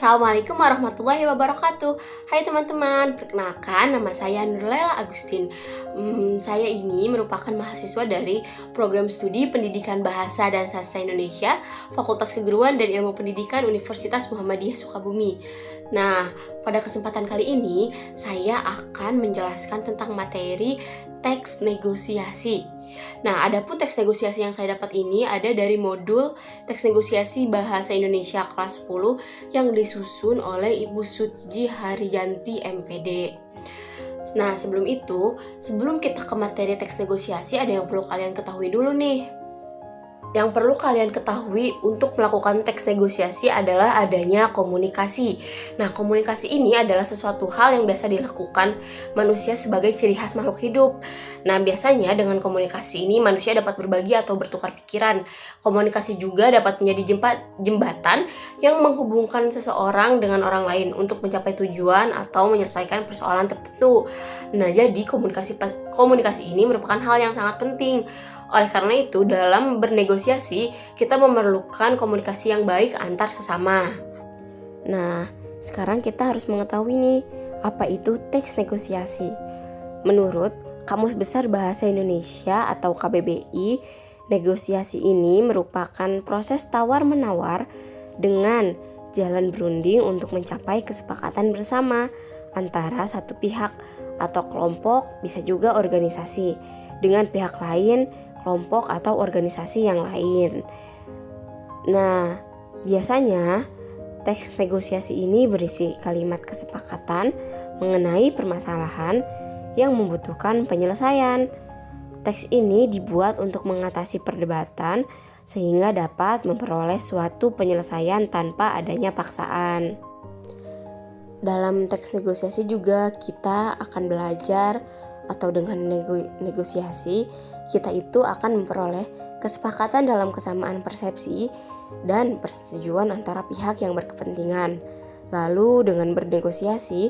Assalamualaikum warahmatullahi wabarakatuh. Hai teman-teman, perkenalkan nama saya Nurlela Agustin. Saya ini merupakan mahasiswa dari Program Studi Pendidikan Bahasa dan Sastra Indonesia, Fakultas Keguruan dan Ilmu Pendidikan Universitas Muhammadiyah Sukabumi. Nah, pada kesempatan kali ini saya akan menjelaskan tentang materi teks negosiasi. Nah, adapun teks negosiasi yang saya dapat ini ada dari modul teks negosiasi Bahasa Indonesia kelas 10 yang disusun oleh Ibu Sutji Harijanti MPD. Nah, sebelum kita ke materi teks negosiasi, ada yang perlu kalian ketahui dulu nih. Yang perlu kalian ketahui untuk melakukan teks negosiasi adalah adanya komunikasi. Nah, komunikasi ini adalah sesuatu hal yang biasa dilakukan manusia sebagai ciri khas makhluk hidup. Nah, biasanya dengan komunikasi ini manusia dapat berbagi atau bertukar pikiran. Komunikasi juga dapat menjadi jembatan yang menghubungkan seseorang dengan orang lain untuk mencapai tujuan atau menyelesaikan persoalan tertentu. Nah, jadi komunikasi ini merupakan hal yang sangat penting. Oleh karena itu, dalam bernegosiasi, kita memerlukan komunikasi yang baik antar sesama. Nah, sekarang kita harus mengetahui nih, apa itu teks negosiasi. Menurut Kamus Besar Bahasa Indonesia atau KBBI, negosiasi ini merupakan proses tawar-menawar dengan jalan berunding untuk mencapai kesepakatan bersama antara satu pihak atau kelompok, bisa juga organisasi, dengan pihak lain, kelompok atau organisasi yang lain. Nah, biasanya teks negosiasi ini berisi kalimat kesepakatan mengenai permasalahan yang membutuhkan penyelesaian. Teks ini dibuat untuk mengatasi perdebatan sehingga dapat memperoleh suatu penyelesaian tanpa adanya paksaan. Dalam teks negosiasi juga kita akan belajar atau dengan negosiasi kita itu akan memperoleh kesepakatan dalam kesamaan persepsi dan persetujuan antara pihak yang berkepentingan. Lalu dengan bernegosiasi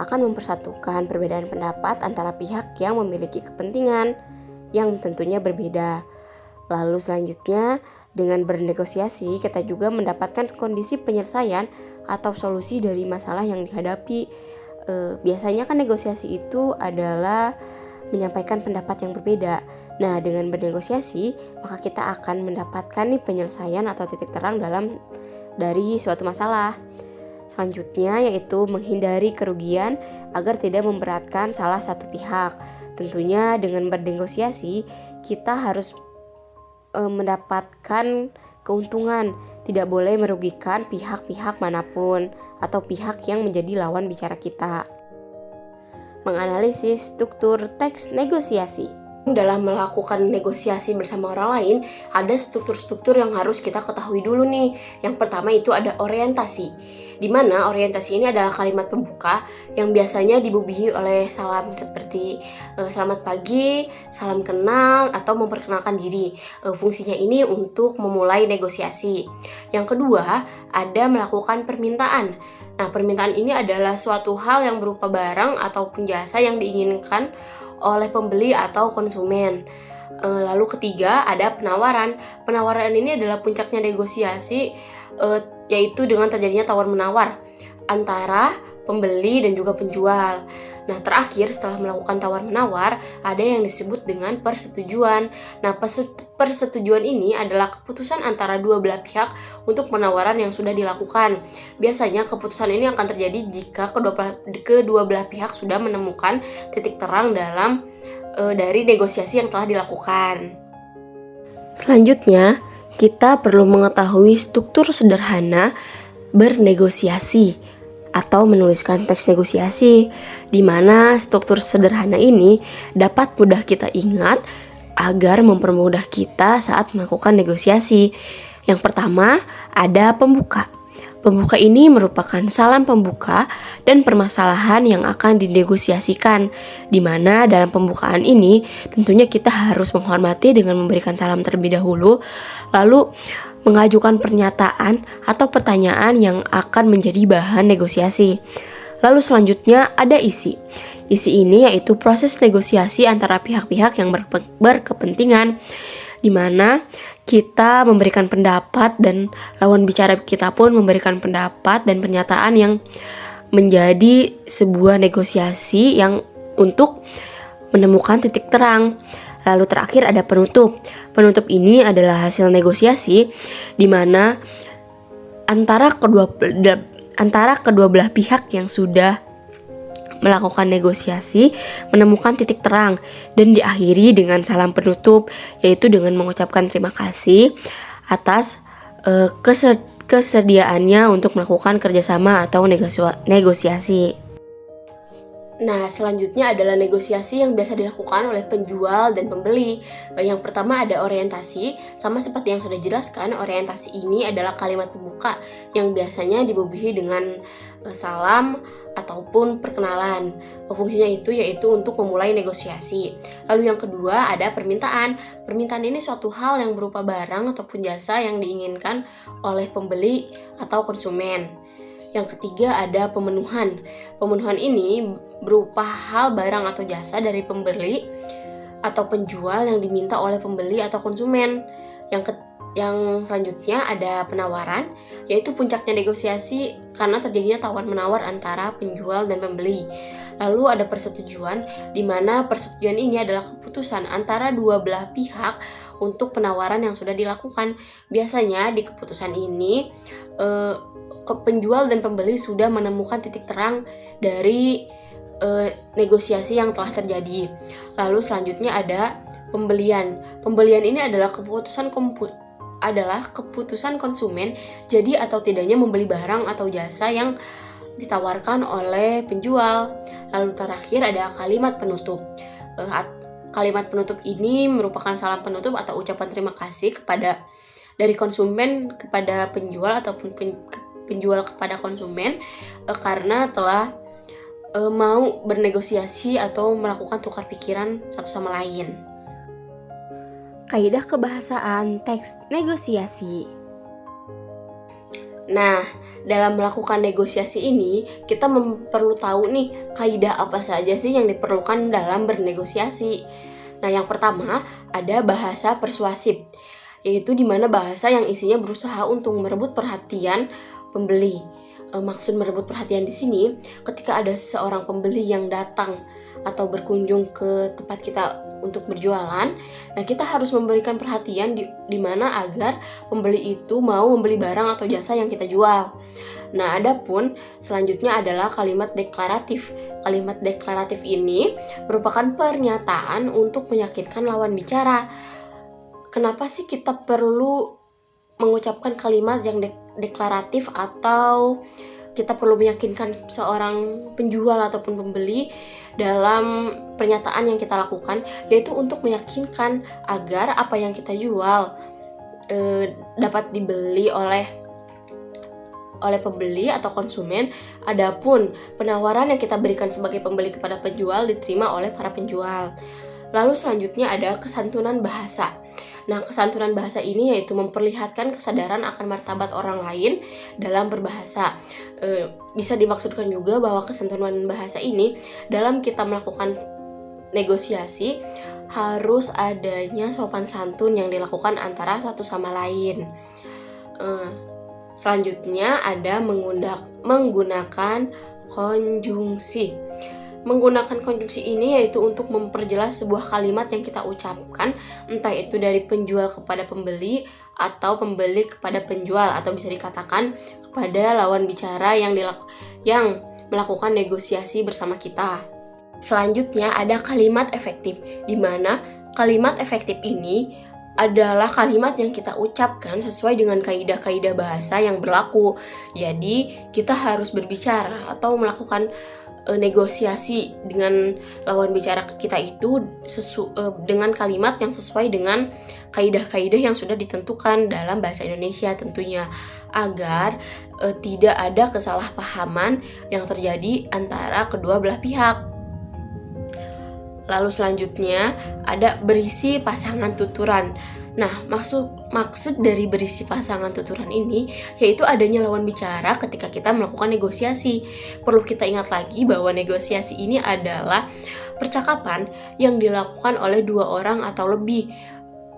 akan mempersatukan perbedaan pendapat antara pihak yang memiliki kepentingan yang tentunya berbeda. Lalu selanjutnya dengan bernegosiasi kita juga mendapatkan kondisi penyelesaian atau solusi dari masalah yang dihadapi. Biasanya kan negosiasi itu adalah menyampaikan pendapat yang berbeda. Nah, dengan bernegosiasi maka kita akan mendapatkan nih penyelesaian atau titik terang dari suatu masalah. Selanjutnya yaitu menghindari kerugian agar tidak memberatkan salah satu pihak. Tentunya dengan bernegosiasi kita harus mendapatkan keuntungan, tidak boleh merugikan pihak-pihak manapun atau pihak yang menjadi lawan bicara kita. Menganalisis struktur teks negosiasi. Dalam melakukan negosiasi bersama orang lain, ada struktur-struktur yang harus kita ketahui dulu nih. Yang pertama itu ada orientasi, di mana orientasi ini adalah kalimat pembuka yang biasanya dibubihi oleh salam seperti selamat pagi, salam kenal, atau memperkenalkan diri. Fungsinya ini untuk memulai negosiasi. Yang kedua, ada melakukan permintaan. Nah, permintaan ini adalah suatu hal yang berupa barang ataupun jasa yang diinginkan oleh pembeli atau konsumen. Lalu ketiga, ada penawaran. Penawaran ini adalah puncaknya negosiasi, yaitu dengan terjadinya tawar-menawar antara pembeli dan juga penjual. Nah, terakhir setelah melakukan tawar-menawar, ada yang disebut dengan persetujuan. Nah, persetujuan ini adalah keputusan antara dua belah pihak untuk penawaran yang sudah dilakukan. Biasanya keputusan ini akan terjadi jika kedua belah pihak sudah menemukan titik terang dari negosiasi yang telah dilakukan. Selanjutnya, kita perlu mengetahui struktur sederhana bernegosiasi atau menuliskan teks negosiasi, di mana struktur sederhana ini dapat mudah kita ingat agar mempermudah kita saat melakukan negosiasi. Yang pertama, ada pembuka. Pembuka ini merupakan salam pembuka dan permasalahan yang akan dinegosiasikan, di mana dalam pembukaan ini tentunya kita harus menghormati dengan memberikan salam terlebih dahulu, lalu mengajukan pernyataan atau pertanyaan yang akan menjadi bahan negosiasi. Lalu selanjutnya ada isi. Isi ini yaitu proses negosiasi antara pihak-pihak yang berkepentingan, di mana kita memberikan pendapat dan lawan bicara kita pun memberikan pendapat dan pernyataan yang menjadi sebuah negosiasi yang untuk menemukan titik terang. Lalu terakhir ada penutup. Penutup ini adalah hasil negosiasi di mana antara kedua belah pihak yang sudah melakukan negosiasi menemukan titik terang dan diakhiri dengan salam penutup, yaitu dengan mengucapkan terima kasih atas kesediaannya untuk melakukan kerjasama atau negosiasi. Nah, selanjutnya adalah negosiasi yang biasa dilakukan oleh penjual dan pembeli. Yang pertama ada orientasi. Sama seperti yang sudah dijelaskan, orientasi ini adalah kalimat pembuka yang biasanya dibubuhi dengan salam ataupun perkenalan. Fungsinya itu yaitu untuk memulai negosiasi. Lalu yang kedua ada permintaan. Permintaan ini suatu hal yang berupa barang ataupun jasa yang diinginkan oleh pembeli atau konsumen. Yang ketiga ada pemenuhan. Pemenuhan ini berupa hal barang atau jasa dari pembeli atau penjual yang diminta oleh pembeli atau konsumen. Yang selanjutnya ada penawaran, yaitu puncaknya negosiasi karena terjadinya tawar-menawar antara penjual dan pembeli. Lalu ada persetujuan, di mana persetujuan ini adalah keputusan antara dua belah pihak untuk penawaran yang sudah dilakukan. Biasanya di keputusan ini penjual dan pembeli sudah menemukan titik terang dari negosiasi yang telah terjadi. Lalu selanjutnya ada pembelian. Pembelian ini adalah keputusan konsumen jadi atau tidaknya membeli barang atau jasa yang ditawarkan oleh penjual. Lalu terakhir ada kalimat penutup. Kalimat penutup ini merupakan salam penutup atau ucapan terima kasih dari konsumen kepada penjual ataupun penjual kepada konsumen karena telah mau bernegosiasi atau melakukan tukar pikiran satu sama lain. Kaidah kebahasaan teks negosiasi. Nah, dalam melakukan negosiasi ini kita perlu tahu nih kaidah apa saja sih yang diperlukan dalam bernegosiasi. Nah, yang pertama ada bahasa persuasif, yaitu dimana bahasa yang isinya berusaha untuk merebut perhatian pembeli. Maksud merebut perhatian di sini, ketika ada seorang pembeli yang datang atau berkunjung ke tempat kita untuk berjualan, nah kita harus memberikan perhatian di mana agar pembeli itu mau membeli barang atau jasa yang kita jual. Nah, adapun selanjutnya adalah kalimat deklaratif. Kalimat deklaratif ini merupakan pernyataan untuk meyakinkan lawan bicara. Kenapa sih kita perlu mengucapkan kalimat yang deklaratif atau kita perlu meyakinkan seorang penjual ataupun pembeli dalam pernyataan yang kita lakukan, yaitu untuk meyakinkan agar apa yang kita jual dapat dibeli oleh pembeli atau konsumen. Adapun penawaran yang kita berikan sebagai pembeli kepada penjual diterima oleh para penjual. Lalu selanjutnya ada kesantunan bahasa. Nah, kesantunan bahasa ini yaitu memperlihatkan kesadaran akan martabat orang lain dalam berbahasa. Bisa dimaksudkan juga bahwa kesantunan bahasa ini dalam kita melakukan negosiasi harus adanya sopan santun yang dilakukan antara satu sama lain. Selanjutnya ada menggunakan konjungsi. Menggunakan konjungsi ini yaitu untuk memperjelas sebuah kalimat yang kita ucapkan, entah itu dari penjual kepada pembeli atau pembeli kepada penjual, atau bisa dikatakan kepada lawan bicara yang melakukan negosiasi bersama kita. Selanjutnya ada kalimat efektif, di mana kalimat efektif ini adalah kalimat yang kita ucapkan sesuai dengan kaidah-kaidah bahasa yang berlaku. Jadi kita harus berbicara atau melakukan negosiasi dengan lawan bicara kita itu dengan kalimat yang sesuai dengan kaidah-kaidah yang sudah ditentukan dalam bahasa Indonesia tentunya, agar tidak ada kesalahpahaman yang terjadi antara kedua belah pihak. Lalu selanjutnya ada berisi pasangan tuturan. Nah, maksud dari berisi pasangan tuturan ini yaitu adanya lawan bicara ketika kita melakukan negosiasi. Perlu kita ingat lagi bahwa negosiasi ini adalah percakapan yang dilakukan oleh dua orang atau lebih,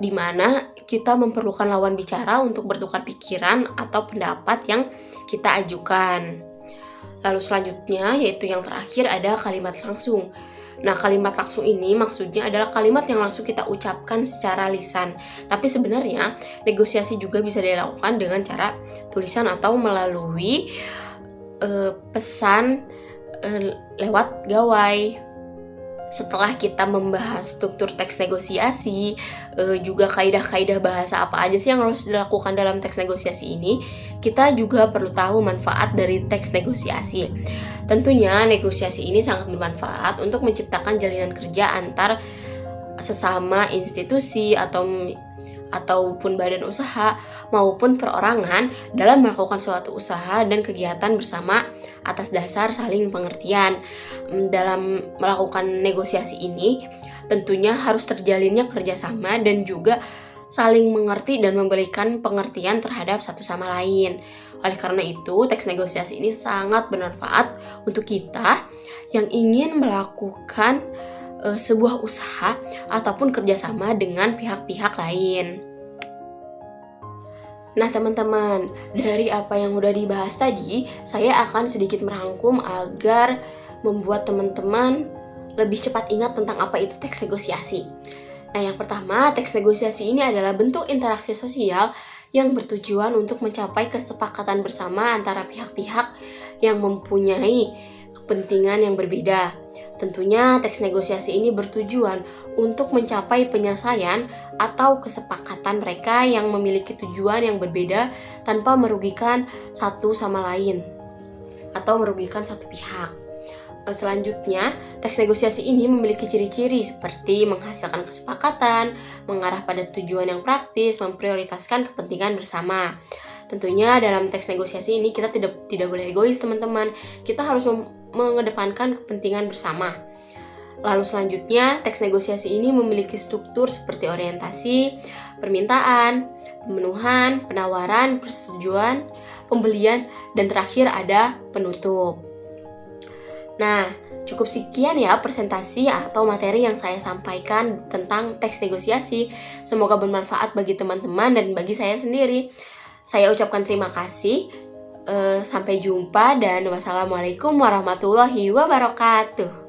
di mana kita memerlukan lawan bicara untuk bertukar pikiran atau pendapat yang kita ajukan. Lalu selanjutnya, yaitu yang terakhir, ada kalimat langsung. Nah, kalimat langsung ini maksudnya adalah kalimat yang langsung kita ucapkan secara lisan. Tapi sebenarnya negosiasi juga bisa dilakukan dengan cara tulisan atau melalui pesan lewat gawai. Setelah kita membahas struktur teks negosiasi, juga kaidah-kaidah bahasa apa aja sih yang harus dilakukan dalam teks negosiasi ini, kita juga perlu tahu manfaat dari teks negosiasi. Tentunya negosiasi ini sangat bermanfaat untuk menciptakan jalinan kerja antar sesama institusi ataupun badan usaha maupun perorangan dalam melakukan suatu usaha dan kegiatan bersama atas dasar saling pengertian. Dalam melakukan negosiasi ini tentunya harus terjalinnya kerjasama dan juga saling mengerti dan memberikan pengertian terhadap satu sama lain. Oleh karena itu, teks negosiasi ini sangat bermanfaat untuk kita yang ingin melakukan sebuah usaha ataupun kerjasama dengan pihak-pihak lain. Nah teman-teman, dari apa yang udah dibahas tadi, saya akan sedikit merangkum agar membuat teman-teman lebih cepat ingat tentang apa itu teks negosiasi. Nah yang pertama, teks negosiasi ini adalah bentuk interaksi sosial yang bertujuan untuk mencapai kesepakatan bersama antara pihak-pihak yang mempunyai kepentingan yang berbeda. Tentunya teks negosiasi ini bertujuan untuk mencapai penyelesaian atau kesepakatan mereka yang memiliki tujuan yang berbeda tanpa merugikan satu sama lain atau merugikan satu pihak. Selanjutnya, teks negosiasi ini memiliki ciri-ciri seperti menghasilkan kesepakatan, mengarah pada tujuan yang praktis, memprioritaskan kepentingan bersama. Tentunya dalam teks negosiasi ini kita tidak boleh egois teman-teman. Kita harus mengedepankan kepentingan bersama. Lalu selanjutnya, teks negosiasi ini memiliki struktur seperti orientasi, permintaan, pemenuhan, penawaran, persetujuan, pembelian, dan terakhir ada penutup. Nah, cukup sekian ya presentasi atau materi yang saya sampaikan tentang teks negosiasi. Semoga bermanfaat bagi teman-teman dan bagi saya sendiri. Saya ucapkan terima kasih. Sampai jumpa dan wassalamualaikum warahmatullahi wabarakatuh.